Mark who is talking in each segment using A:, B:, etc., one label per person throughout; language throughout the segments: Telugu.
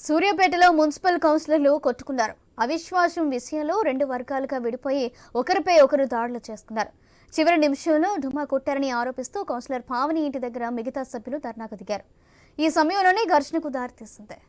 A: సూర్యాపేటలో మున్సిపల్ కౌన్సిలర్లు కొట్టుకున్నారు. అవిశ్వాసం విషయంలో రెండు వర్గాలుగా విడిపోయి ఒకరిపై ఒకరు దాడులు చేసుకున్నారు. చివరి నిమిషంలో డుమ్మా కొట్టారని ఆరోపిస్తూ కౌన్సిలర్ పావని ఇంటి దగ్గర మిగతా సభ్యులు ధర్నాకు దిగారు. ఈ సమయంలోనే ఘర్షణకు దారితీసింది.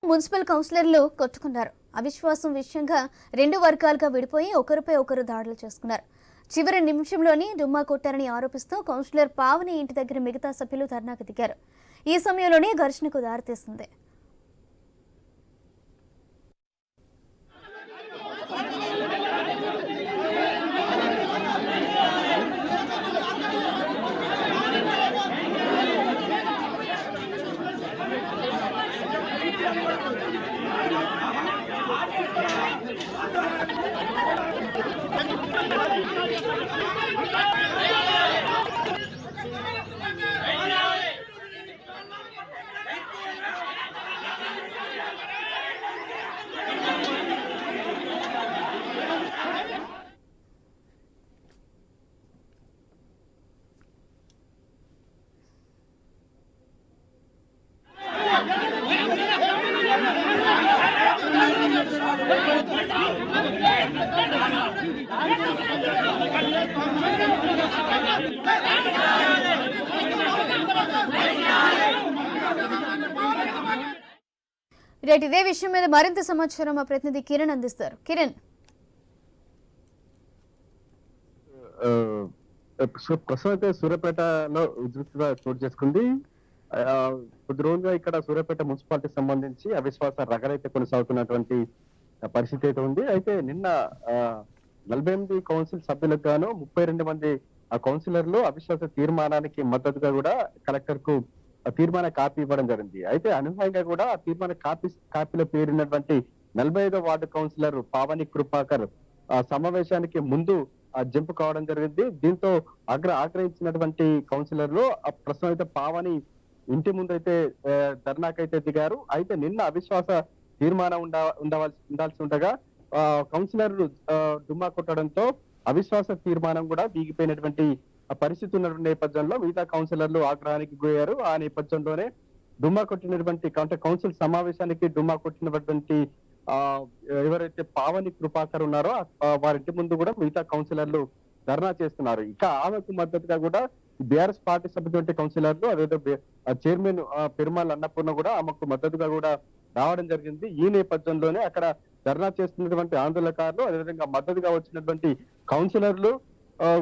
A: మున్సిపల్ కౌన్సిలర్లు కొట్టుకున్నారు. అవిశ్వాసం విషయంగా రెండు వర్గాలుగా విడిపోయి ఒకరిపై ఒకరు దాడులు చేసుకున్నారు. చివరి నిమిషంలోని డుమ్మా కొట్టారని ఆరోపిస్తూ కౌన్సిలర్ పావని ఇంటి దగ్గర మిగతా సభ్యులు ధర్నాకు దిగారు. ఈ సమయంలోనే ఘర్షణకు దారితీసింది. రైట్, ఇదే విషయం మీద మరింత సమాచారం మా ప్రతినిధి కిరణ్ అందిస్తారు. కిరణ్,
B: ప్రస్తుతం అయితే సూర్యాపేటలో ఉద్రిక్తత చోటు చేసుకుంది. కొద్ది రోజులుగా ఇక్కడ సూర్యాపేట మున్సిపాలిటీ సంబంధించి అవిశ్వాస రగలైతే కొనసాగుతున్నటువంటి పరిస్థితి అయితే ఉంది. అయితే నిన్న 48 కౌన్సిల్ సభ్యులకు గాను 32 మంది కౌన్సిలర్లు అవిశ్వాస తీర్మానానికి మద్దతుగా కూడా కలెక్టర్ కు తీర్మాన కాపీ ఇవ్వడం జరిగింది. అయితే అనూహ్యంగా కూడా ఆ తీర్మాన కాపీలో పేరినటువంటి 45వ వార్డు కౌన్సిలర్ పావని కృపాకర్ సమావేశానికి ముందు జంప్ కావడం జరిగింది. దీంతో ఆగ్రహించినటువంటి కౌన్సిలర్లు ప్రస్తుతం అయితే పావని ఇంటి ముందు అయితే ధర్నాకైతే దిగారు. అయితే నిన్న అవిశ్వాస తీర్మానం ఉండాల్సి ఉండగా కౌన్సిలర్లు డుమ్మా కొట్టడంతో అవిశ్వాస తీర్మానం కూడా దిగిపోయినటువంటి పరిస్థితి ఉన్న నేపథ్యంలో మిగతా కౌన్సిలర్లు ఆగ్రహానికి గురయ్యారు. ఆ నేపథ్యంలోనే డుమ్మా కొట్టినటువంటి కౌన్సిల్ సమావేశానికి డుమ్మా కొట్టినటువంటి ఎవరైతే పావని కృపాకర్ ఉన్నారో వారింటి ముందు కూడా మిగతా కౌన్సిలర్లు ధర్నా చేస్తున్నారు. ఇక ఆమెకు మద్దతుగా కూడా బీఆర్ఎస్ పార్టీ సభ్యులటువంటి కౌన్సిలర్లు అదేదో చైర్మన్ పెరుమాల్ అన్నపూర్ణ కూడా ఆమెకు మద్దతుగా కూడా రావడం జరిగింది. ఈ నేపథ్యంలోనే అక్కడ ధర్నా చేస్తున్నటువంటి ఆందోళనకారులు అదేవిధంగా మద్దతుగా వచ్చినటువంటి కౌన్సిలర్లు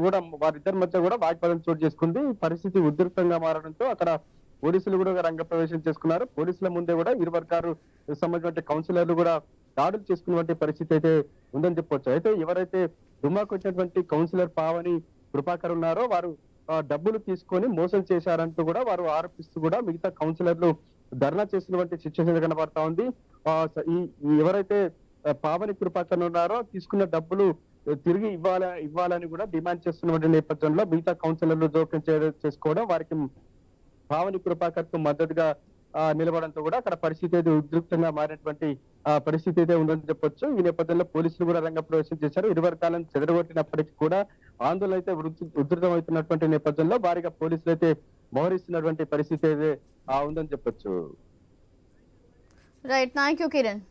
B: కూడా వారిద్దరి మధ్య కూడా వాగ్వాదం చోటు చేసుకుంది. పరిస్థితి ఉధృతంగా మారడంతో అక్కడ పోలీసులు కూడా రంగప్రవేశం చేసుకున్నారు. పోలీసుల ముందే కూడా ఇరు వర్గాలు సంబంధించిన కౌన్సిలర్లు కూడా దాడులు చేసుకున్నటువంటి పరిస్థితి అయితే ఉందని చెప్పొచ్చు. అయితే ఎవరైతే డుమ్మా కొట్టినటువంటి కౌన్సిలర్ పావని కృపాకర్ ఉన్నారో వారు డబ్బులు తీసుకొని మోసం చేశారంటూ కూడా వారు ఆరోపిస్తూ కూడా మిగతా కౌన్సిలర్లు ధర్నా చేసినటువంటి సిచ్యువేషన్ కనబడతా ఉంది. ఎవరైతే పావని కృపాకర్ ఉన్నారో తీసుకున్న డబ్బులు తిరిగి ఇవ్వాలని కూడా డిమాండ్ చేస్తున్నటువంటి నేపథ్యంలో మిగతా కౌన్సిలర్లు జోక్యం చేసుకోవడం వారికి పావని కృపాకర్ కు మద్దతుగా నిలబడంతో కూడా అక్కడ పరిస్థితి అయితే ఉద్రిక్తంగా మారినటువంటి పరిస్థితి అయితే ఉందని చెప్పొచ్చు. ఈ నేపథ్యంలో పోలీసులు కూడా రంగప్రవేశం చేశారు. ఇరు వర్గాలను చెదరగొట్టినప్పటికీ కూడా ఆందోళన అయితే ఉధృతమవుతున్నటువంటి నేపథ్యంలో భారీగా పోలీసులు అయితే మోహరిస్తున్నటువంటి పరిస్థితి అయితే ఉందని చెప్పొచ్చు.
A: Right, thank you Kiran.